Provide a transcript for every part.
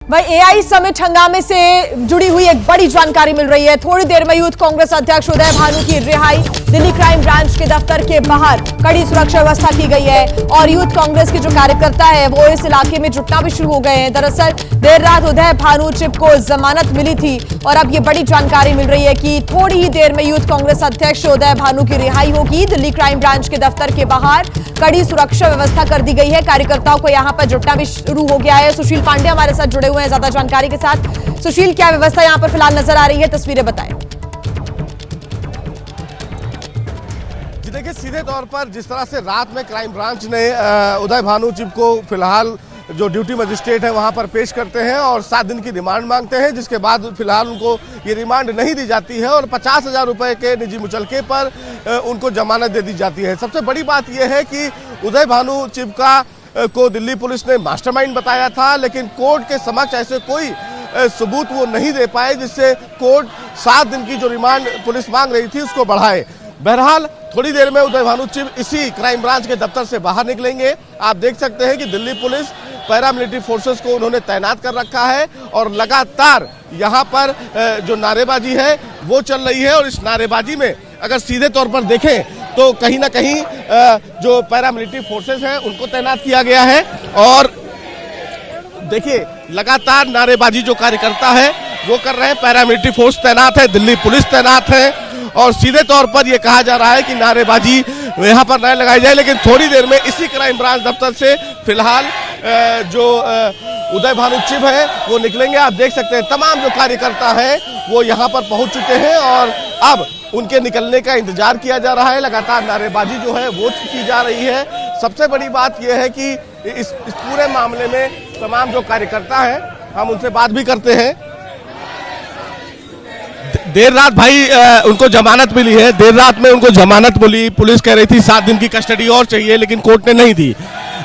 भाई AI summit हंगामे से जुड़ी हुई एक बड़ी जानकारी मिल रही है। थोड़ी देर में यूथ कांग्रेस अध्यक्ष उदय भानु की रिहाई। दिल्ली क्राइम ब्रांच के दफ्तर के बाहर कड़ी सुरक्षा व्यवस्था की गई है और यूथ कांग्रेस के जो कार्यकर्ता है वो इस इलाके में जुटना भी शुरू हो गए हैं। दरअसल देर रात उदय भानु चिप को जमानत मिली थी और अब ये बड़ी जानकारी मिल रही है कि थोड़ी ही देर में यूथ कांग्रेस अध्यक्ष उदय भानु की रिहाई होगी। दिल्ली क्राइम ब्रांच के दफ्तर के बाहर कड़ी सुरक्षा व्यवस्था कर दी गई है। कार्यकर्ताओं को यहां पर जुटना भी शुरू हो गया है। सुशील पांडे हमारे साथ जुड़े हुए हैं ज्यादा जानकारी के साथ। सुशील, क्या व्यवस्था यहां पर फिलहाल नजर आ रही है, तस्वीरें बताएं। जी देखिए, सीधे तौर पर जिस तरह से रात में क्राइम ब्रांच ने उदय भानु चिप को फिलहाल जो ड्यूटी मजिस्ट्रेट है वहां पर पेश करते हैं और 7 दिन की रिमांड मांगते हैं, जिसके बाद फिलहाल उनको ये रिमांड नहीं दी जाती है और 50,000 रुपए के निजी मुचलके पर उनको जमानत दे दी जाती है। सबसे बड़ी बात यह है कि उदय भानु चिप को दिल्ली पुलिस ने मास्टरमाइंड बताया था, लेकिन कोर्ट के समक्ष ऐसे कोई सबूत वो नहीं दे पाए जिससे कोर्ट 7 दिन की जो रिमांड पुलिस मांग रही थी उसको बढ़ाए। बहरहाल थोड़ी देर में उदय भानु चिप इसी क्राइम ब्रांच के दफ्तर से बाहर निकलेंगे। आप देख सकते हैं कि दिल्ली पुलिस पैरामिलिट्री फोर्सेस को उन्होंने तैनात कर रखा है और लगातार यहाँ पर जो नारेबाजी है वो चल रही है। और इस नारेबाजी में अगर सीधे तौर पर देखें तो कहीं ना कहीं जो पैरामिलिट्री फोर्सेस हैं उनको तैनात किया गया है। और देखिए, लगातार नारेबाजी जो कार्यकर्ता है वो कर रहे हैं, पैरामिलिट्री फोर्स तैनात है, दिल्ली पुलिस तैनात है और सीधे तौर पर यह कहा जा रहा है कि नारेबाजी यहाँ पर न लगाई जाए। लेकिन थोड़ी देर में इसी क्राइम ब्रांच दफ्तर से फिलहाल जो उदय भानु चिप है वो निकलेंगे। आप देख सकते हैं तमाम जो कार्यकर्ता हैं वो यहाँ पर पहुंच चुके हैं और अब उनके निकलने का इंतजार किया जा रहा है। लगातार नारेबाजी जो है वो की जा रही है। सबसे बड़ी बात यह है कि इस पूरे मामले में तमाम जो कार्यकर्ता हैं हम उनसे बात भी करते हैं। देर रात भाई उनको जमानत मिली है, देर रात में उनको जमानत मिली। पुलिस कह रही थी 7 दिन की कस्टडी और चाहिए, लेकिन कोर्ट ने नहीं दी।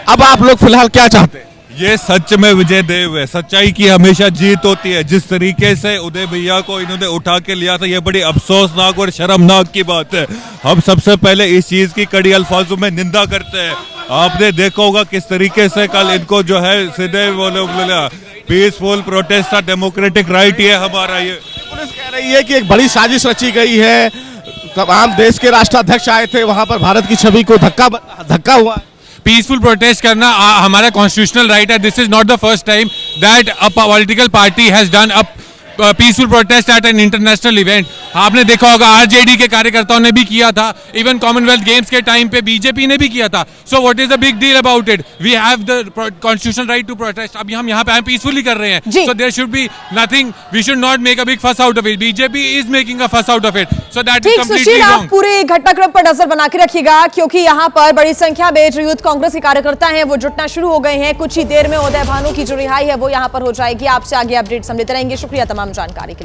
अब आप लोग फिलहाल क्या चाहते हैं? ये सच में विजय देव है, सच्चाई की हमेशा जीत होती है। जिस तरीके से उदय भैया को इन्होंने उठा के लिया था, ये बड़ी अफसोसनाक और शर्मनाक की बात है। हम सबसे पहले इस चीज की कड़ी अल्फाजों में निंदा करते हैं। आपने देखा होगा किस तरीके से कल इनको जो है सीधे बोले पीसफुल प्रोटेस्ट था, डेमोक्रेटिक राइट ये हमारा। ये पुलिस कह रही है कि एक बड़ी साजिश रची गई है। तमाम देश के राष्ट्राध्यक्ष आए थे, वहां पर भारत की छवि को धक्का हुआ। पीसफुल प्रोटेस्ट करना हमारा कॉन्स्टिट्यूशनल राइट है। This is not the first time that a political party has done a peaceful protest at an international event. आपने देखा होगा आरजेडी के कार्यकर्ताओं ने भी किया था, इवन कॉमनवेल्थ गेम्स के टाइम पे बीजेपी ने भी किया था। So what is the big deal about it? We have the constitutional right to protest. अब हम यहाँ पे पीसफुली कर रहे हैं, so there should be nothing, we should not make a big fuss out of it. BJP is making a fuss out of it, so that is completely wrong. आप पूरे घटनाक्रम पर नजर बना के रखिएगा क्योंकि यहाँ पर बड़ी संख्या में जो यूथ कांग्रेस के कार्यकर्ता हैं वो जुटना शुरू हो गए हैं। कुछ ही देर में उदय भानु की जो रिहाई है वो यहाँ पर हो जाएगी। आपसे आगे अपडेट्स हम लेते रहेंगे। शुक्रिया तमाम जानकारी के लिए।